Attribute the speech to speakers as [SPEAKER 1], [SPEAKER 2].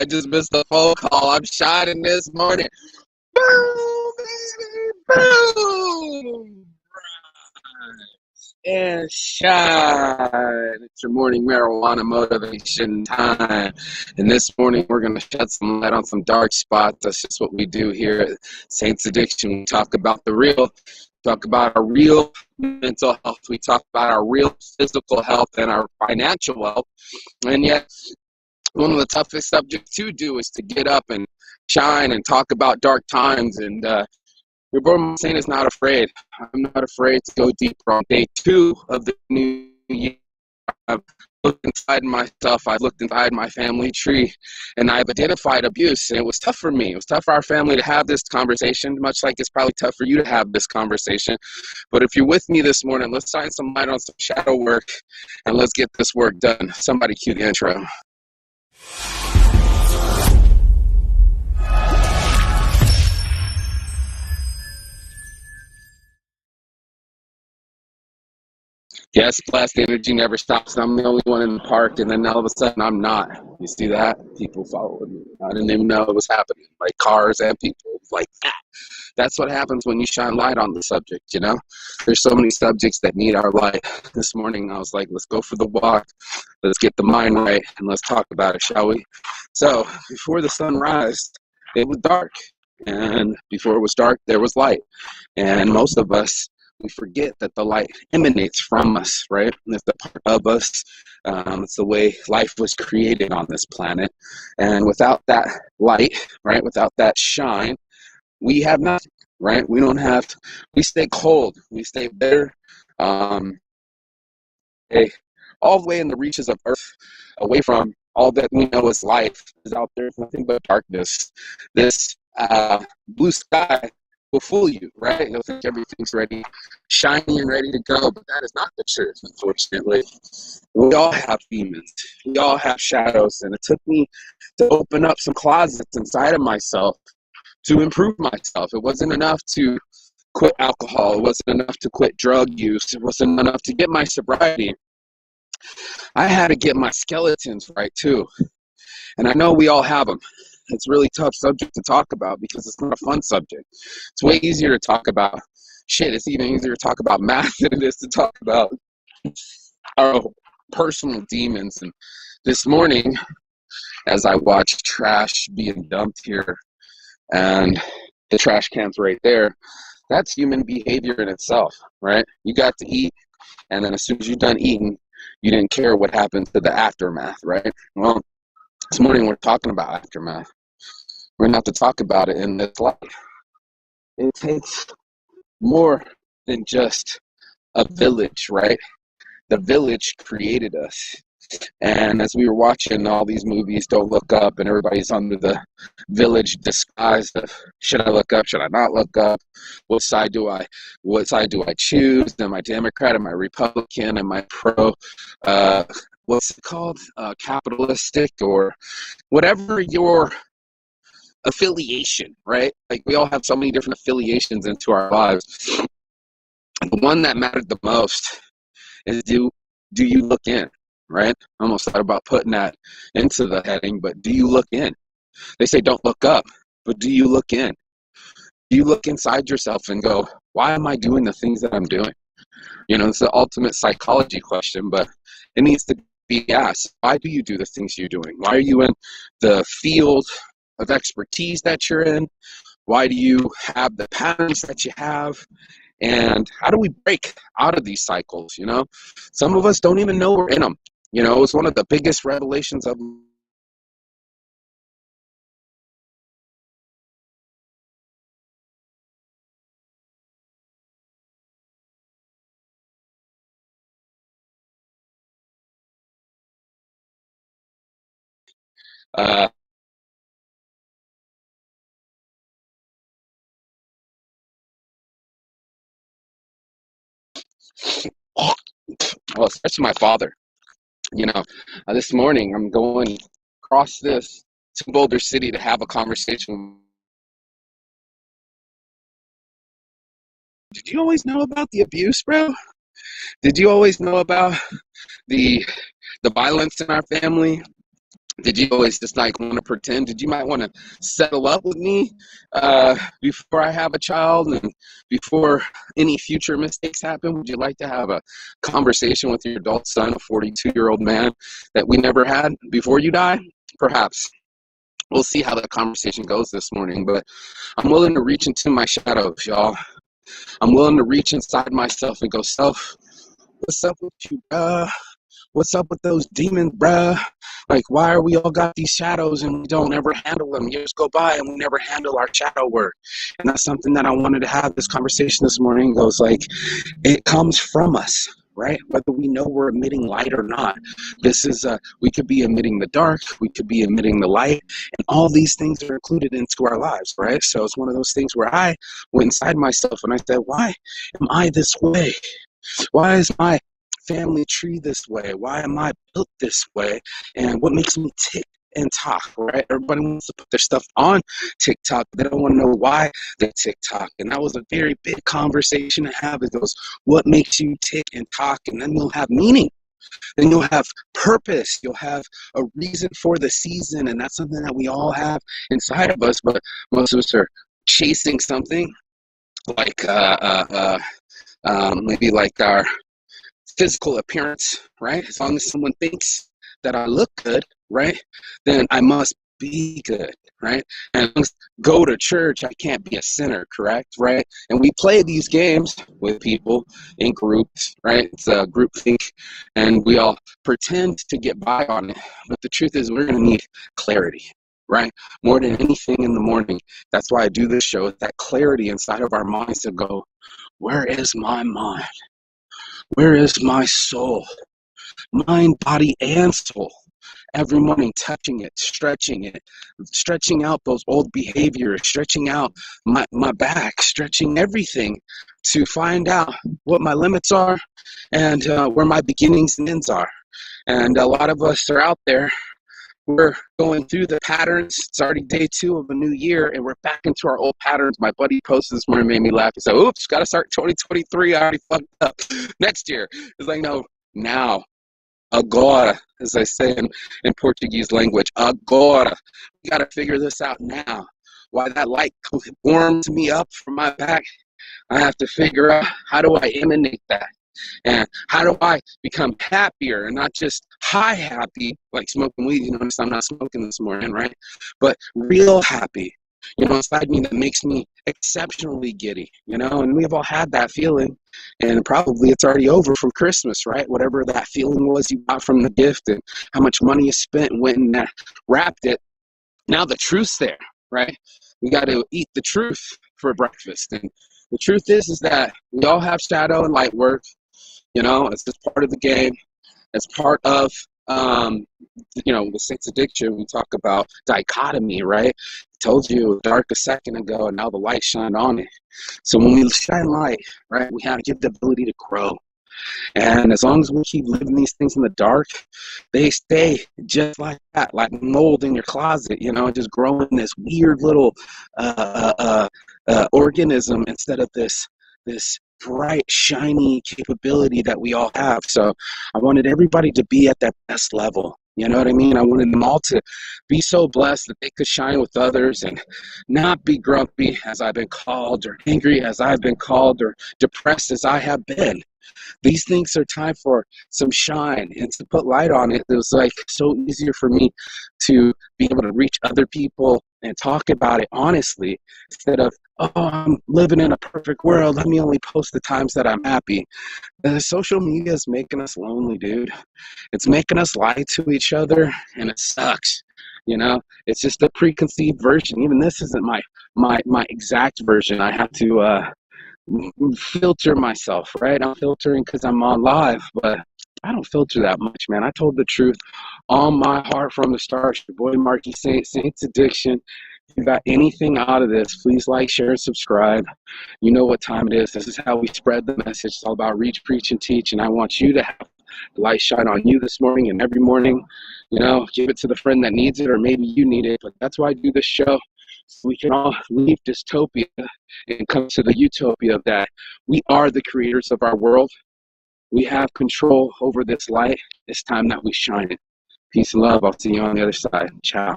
[SPEAKER 1] I just missed a phone call. I'm shining this morning. Boom, baby, boom. And shine. It's your morning marijuana motivation time. And this morning we're going to shed some light on some dark spots. That's just what we do here at Saints Addiction. We talk about the real, talk about our real mental health. We talk about our real physical health and our financial health. And yet, one of the toughest subjects to do is to get up and shine and talk about dark times. And your boy Saint is not afraid. I'm not afraid to go deeper on day 2 of the new year. I've looked inside myself. I've looked inside my family tree, and I've identified abuse. And it was tough for me. It was tough for our family to have this conversation, much like it's probably tough for you to have this conversation. But if you're with me this morning, let's shine some light on some shadow work, and let's get this work done. Somebody cue the intro. Yes, blast energy never stops. I'm the only one in the park, and then all of a sudden I'm not. You see that? People following me. I didn't even know it was happening. Like cars and people like that. That's what happens when you shine light on the subject, you know? There's so many subjects that need our light. This morning I was like, let's go for the walk. Let's get the mind right, and let's talk about it, shall we? So before the sun rised, it was dark. And before it was dark, there was light. And most of us, we forget that the light emanates from us, right? And it's the part of us. It's the way life was created on this planet. And without that light, right, without that shine, we have nothing, right? We stay cold. We stay bitter. All the way in the reaches of Earth, away from all that we know is life, is out there. It's nothing but darkness. This blue sky will fool you, right? You'll think everything's ready, shiny and ready to go, but that is not the truth, unfortunately. We all have demons. We all have shadows, and it took me to open up some closets inside of myself to improve myself. It wasn't enough to quit alcohol. It wasn't enough to quit drug use. It wasn't enough to get my sobriety. I had to get my skeletons right, too. And I know we all have them. It's a really tough subject to talk about because it's not a fun subject. It's way easier to talk about shit. It's even easier to talk about math than it is to talk about our personal demons. And this morning, as I watched trash being dumped here, and the trash can's right there, that's human behavior in itself, right? You got to eat, and then as soon as you're done eating, you didn't care what happened to the aftermath, right? Well, this morning we're talking about aftermath. We're going to have to talk about it in this light. It takes more than just a village, right? The village created us. And as we were watching all these movies, Don't Look Up, and everybody's under the village disguise of, should I look up? Should I not look up? What side do I choose? Am I Democrat? Am I Republican? Am I pro, what's it called? Capitalistic, or whatever your affiliation, right? Like, we all have so many different affiliations into our lives. The one that mattered the most is do you look in, right? I almost thought about putting that into the heading, but do you look in? They say don't look up, but do you look in? Do you look inside yourself and go, why am I doing the things that I'm doing? You know, it's the ultimate psychology question, but it needs to be asked. Why do you do the things you're doing? Why are you in the field of expertise that you're in? Why do you have the patterns that you have? And how do we break out of these cycles? You know, some of us don't even know we're in them. You know, it's one of the biggest revelations of well, especially my father. You know, this morning I'm going across this to Boulder City to have a conversation. Did you always know about the abuse, bro? Did you always know about the violence in our family? Did you always just like want to pretend? Did you might want to settle up with me before I have a child and before any future mistakes happen? Would you like to have a conversation with your adult son, a 42-year-old man that we never had before you die? Perhaps. We'll see how that conversation goes this morning, but I'm willing to reach into my shadows, y'all. I'm willing to reach inside myself and go, self, what's up with you, what's up with those demons, bruh? Like, why are we all got these shadows and we don't ever handle them? Years go by and we never handle our shadow work. And that's something that I wanted to have this conversation this morning. Goes like, it comes from us, right? Whether we know we're emitting light or not. This is, we could be emitting the dark, we could be emitting the light, and all these things are included into our lives, right? So it's one of those things where I went inside myself and I said, why am I this way? Why is my family tree this way? Why am I built this way? And what makes me tick and talk, right? Everybody wants to put their stuff on TikTok. They don't want to know why they TikTok. And that was a very big conversation to have. It goes, what makes you tick and talk? And then you'll have meaning. Then you'll have purpose. You'll have a reason for the season. And that's something that we all have inside of us. But most of us are chasing something like maybe like our physical appearance, right? As long as someone thinks that I look good, right, then I must be good, right? And go to church, I can't be a sinner, correct, right? And we play these games with people in groups, right? It's a group think, and we all pretend to get by on it. But the truth is we're going to need clarity, right? More than anything in the morning. That's why I do this show, that clarity inside of our minds to go, where is my mind? Where is my soul? Mind, body, and soul. Every morning, touching it, stretching out those old behaviors, stretching out my back, stretching everything to find out what my limits are and where my beginnings and ends are. And a lot of us are out there. We're going through the patterns. It's already day 2 of a new year, and we're back into our old patterns. My buddy posted this morning, made me laugh. He said, oops, got to start 2023. I already fucked up. Next year. It's like, no, now. Agora, as I say in Portuguese language. Agora. We got to figure this out now. Why that light warms me up from my back, I have to figure out how do I emanate that. And how do I become happier and not just high happy, like smoking weed? You notice I'm not smoking this morning, right? But real happy, inside me that makes me exceptionally giddy, and we've all had that feeling. And probably it's already over from Christmas, right? Whatever that feeling was you got from the gift and how much money you spent and went and wrapped it. Now the truth's there, right? We got to eat the truth for breakfast. And the truth is that we all have shadow and light work. It's just part of the game. It's part of, with Saints Addiction, we talk about dichotomy, right? I told you it was dark a second ago, and now the light shined on it. So when we shine light, right, we have to get the ability to grow. And as long as we keep living these things in the dark, they stay just like that, like mold in your closet, just growing this weird little organism instead of this bright, shiny capability that we all have. So I wanted everybody to be at that best level. You know what I mean? I wanted them all to be so blessed that they could shine with others and not be grumpy as I've been called, or angry as I've been called, or depressed as I have been. These things are time for some shine and to put light on it. It was like so easier for me to be able to reach other people and talk about it honestly instead of, oh, I'm living in a perfect world. Let me only post the times that I'm happy. Social media is making us lonely, dude. It's making us lie to each other, and it sucks. It's just a preconceived version. Even this isn't my exact version. I have to filter myself, right? I'm filtering because I'm on live, but I don't filter that much, man. I told the truth on my heart from the start. Your boy Marky Saints Addiction. If you got anything out of this, please like, share, and subscribe. You know what time it is. This is how we spread the message. It's all about reach, preach, and teach. And I want you to have the light shine on you this morning and every morning. Give it to the friend that needs it, or maybe you need it. But that's why I do this show. So we can all leave dystopia and come to the utopia of that. We are the creators of our world. We have control over this light. It's time that we shine it. Peace and love. I'll see you on the other side. Ciao.